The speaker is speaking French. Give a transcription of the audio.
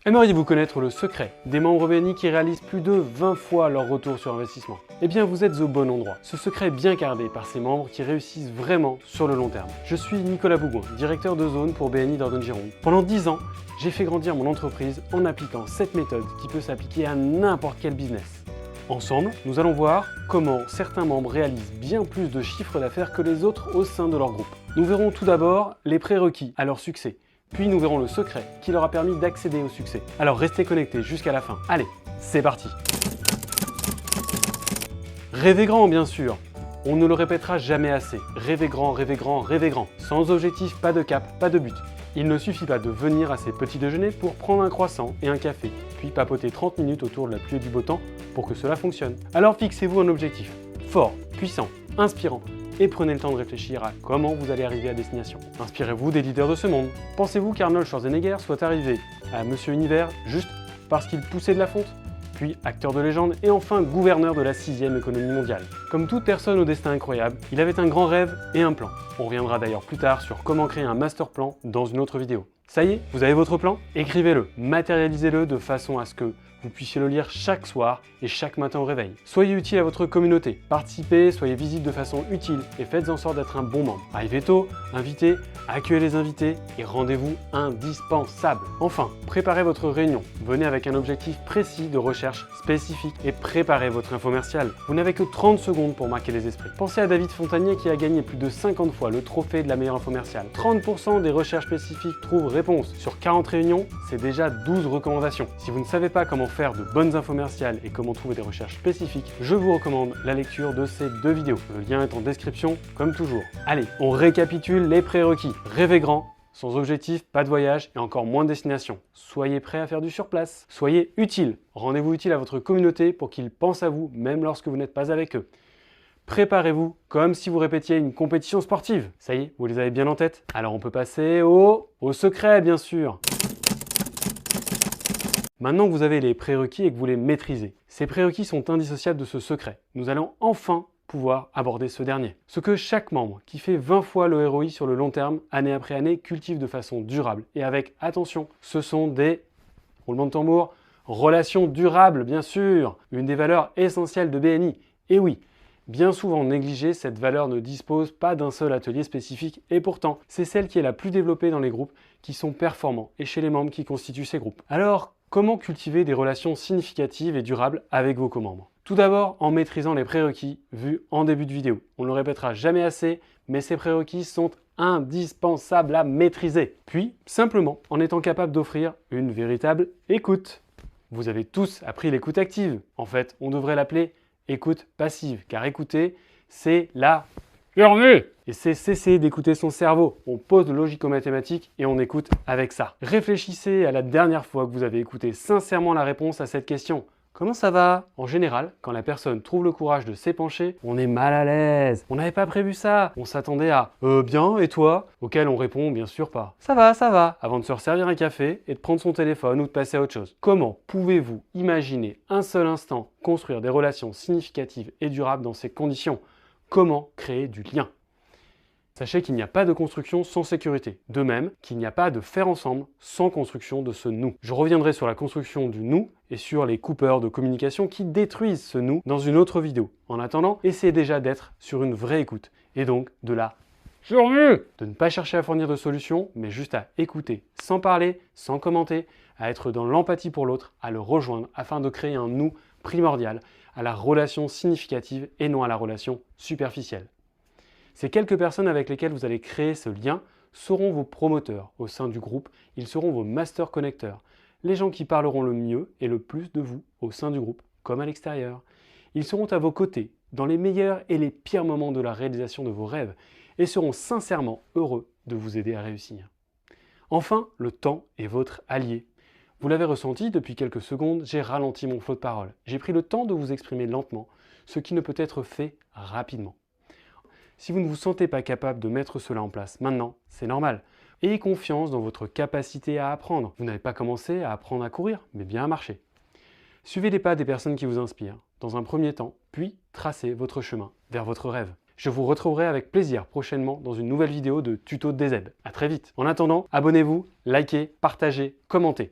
Aimeriez-vous connaître le secret des membres BNI qui réalisent plus de 20 fois leur retour sur investissement? Eh bien, vous êtes au bon endroit. Ce secret est bien gardé par ces membres qui réussissent vraiment sur le long terme. Je suis Nicolas Bougouin, directeur de zone pour BNI Dordogne-Gironde. Pendant 10 ans, j'ai fait grandir mon entreprise en appliquant cette méthode qui peut s'appliquer à n'importe quel business. Ensemble, nous allons voir comment certains membres réalisent bien plus de chiffre d'affaires que les autres au sein de leur groupe. Nous verrons tout d'abord les prérequis à leur succès. Puis nous verrons le secret qui leur a permis d'accéder au succès. Alors restez connectés jusqu'à la fin. Allez, c'est parti! Rêvez grand, bien sûr. On ne le répétera jamais assez. Rêvez grand, rêvez grand, rêvez grand. Sans objectif, pas de cap, pas de but. Il ne suffit pas de venir à ces petits déjeuners pour prendre un croissant et un café, puis papoter 30 minutes autour de la pluie et du beau temps pour que cela fonctionne. Alors fixez-vous un objectif fort, puissant, inspirant, et prenez le temps de réfléchir à comment vous allez arriver à destination. Inspirez-vous des leaders de ce monde. Pensez-vous qu'Arnold Schwarzenegger soit arrivé à Monsieur Univers juste parce qu'il poussait de la fonte? Puis acteur de légende et enfin gouverneur de la 6e économie mondiale. Comme toute personne au destin incroyable, il avait un grand rêve et un plan. On reviendra d'ailleurs plus tard sur comment créer un master plan dans une autre vidéo. Ça y est, vous avez votre plan? Écrivez-le, matérialisez-le de façon à ce que vous puissiez le lire chaque soir et chaque matin au réveil. Soyez utile à votre communauté, participez, soyez visible de façon utile et faites en sorte d'être un bon membre. Arrivez tôt, invitez, accueillez les invités et rendez-vous indispensable. Enfin, préparez votre réunion. Venez avec un objectif précis de recherche spécifique et préparez votre infomercial. Vous n'avez que 30 secondes pour marquer les esprits. Pensez à David Fontanier qui a gagné plus de 50 fois le trophée de la meilleure infomerciale. 30% des recherches spécifiques trouvent réponse. Sur 40 réunions, c'est déjà 12 recommandations. Si vous ne savez pas comment faire de bonnes infomerciales et comment trouver des recherches spécifiques, je vous recommande la lecture de ces deux vidéos. Le lien est en description, comme toujours. Allez, on récapitule les prérequis. Rêvez grand, sans objectif, pas de voyage et encore moins de destination. Soyez prêt à faire du surplace. Soyez utile. Rendez-vous utile à votre communauté pour qu'ils pensent à vous, même lorsque vous n'êtes pas avec eux. Préparez-vous comme si vous répétiez une compétition sportive. Ça y est, vous les avez bien en tête? Alors on peut passer au secret, bien sûr. Maintenant que vous avez les prérequis et que vous les maîtrisez, ces prérequis sont indissociables de ce secret. Nous allons enfin pouvoir aborder ce dernier. Ce que chaque membre qui fait 20 fois le ROI sur le long terme, année après année, cultive de façon durable. Et avec attention, ce sont des, roulement de tambour, relations durables, bien sûr, une des valeurs essentielles de BNI. Et oui, bien souvent négligée, cette valeur ne dispose pas d'un seul atelier spécifique et pourtant, c'est celle qui est la plus développée dans les groupes qui sont performants et chez les membres qui constituent ces groupes. Alors, comment cultiver des relations significatives et durables avec vos co-membres? Tout d'abord, en maîtrisant les prérequis vus en début de vidéo. On ne le répétera jamais assez, mais ces prérequis sont indispensables à maîtriser. Puis, simplement, en étant capable d'offrir une véritable écoute. Vous avez tous appris l'écoute active. En fait, on devrait l'appeler écoute passive, car écouter, c'est la journée. Et c'est cesser d'écouter son cerveau. On pose le logico-mathématique et on écoute avec ça. Réfléchissez à la dernière fois que vous avez écouté sincèrement la réponse à cette question. Comment ça va? En général, quand la personne trouve le courage de s'épancher, on est mal à l'aise. On n'avait pas prévu ça. On s'attendait à bien, et toi? Auquel on répond bien sûr pas. Ça va, avant de se resservir un café et de prendre son téléphone ou de passer à autre chose. Comment pouvez-vous imaginer un seul instant construire des relations significatives et durables dans ces conditions? Comment créer du lien? Sachez qu'il n'y a pas de construction sans sécurité. De même qu'il n'y a pas de faire ensemble sans construction de ce nous. Je reviendrai sur la construction du nous et sur les coupeurs de communication qui détruisent ce nous dans une autre vidéo. En attendant, essayez déjà d'être sur une vraie écoute et donc de la journée. De ne pas chercher à fournir de solutions, mais juste à écouter, sans parler, sans commenter, à être dans l'empathie pour l'autre, à le rejoindre afin de créer un nous primordial à la relation significative et non à la relation superficielle. Ces quelques personnes avec lesquelles vous allez créer ce lien seront vos promoteurs au sein du groupe, ils seront vos master connecteurs, les gens qui parleront le mieux et le plus de vous au sein du groupe comme à l'extérieur. Ils seront à vos côtés dans les meilleurs et les pires moments de la réalisation de vos rêves et seront sincèrement heureux de vous aider à réussir. Enfin, le temps est votre allié. Vous l'avez ressenti depuis quelques secondes, j'ai ralenti mon flot de parole. J'ai pris le temps de vous exprimer lentement, ce qui ne peut être fait rapidement. Si vous ne vous sentez pas capable de mettre cela en place maintenant, c'est normal. Ayez confiance dans votre capacité à apprendre. Vous n'avez pas commencé à apprendre à courir, mais bien à marcher. Suivez les pas des personnes qui vous inspirent, dans un premier temps, puis tracez votre chemin vers votre rêve. Je vous retrouverai avec plaisir prochainement dans une nouvelle vidéo de Tuto DZ. À très vite. En attendant, abonnez-vous, likez, partagez, commentez.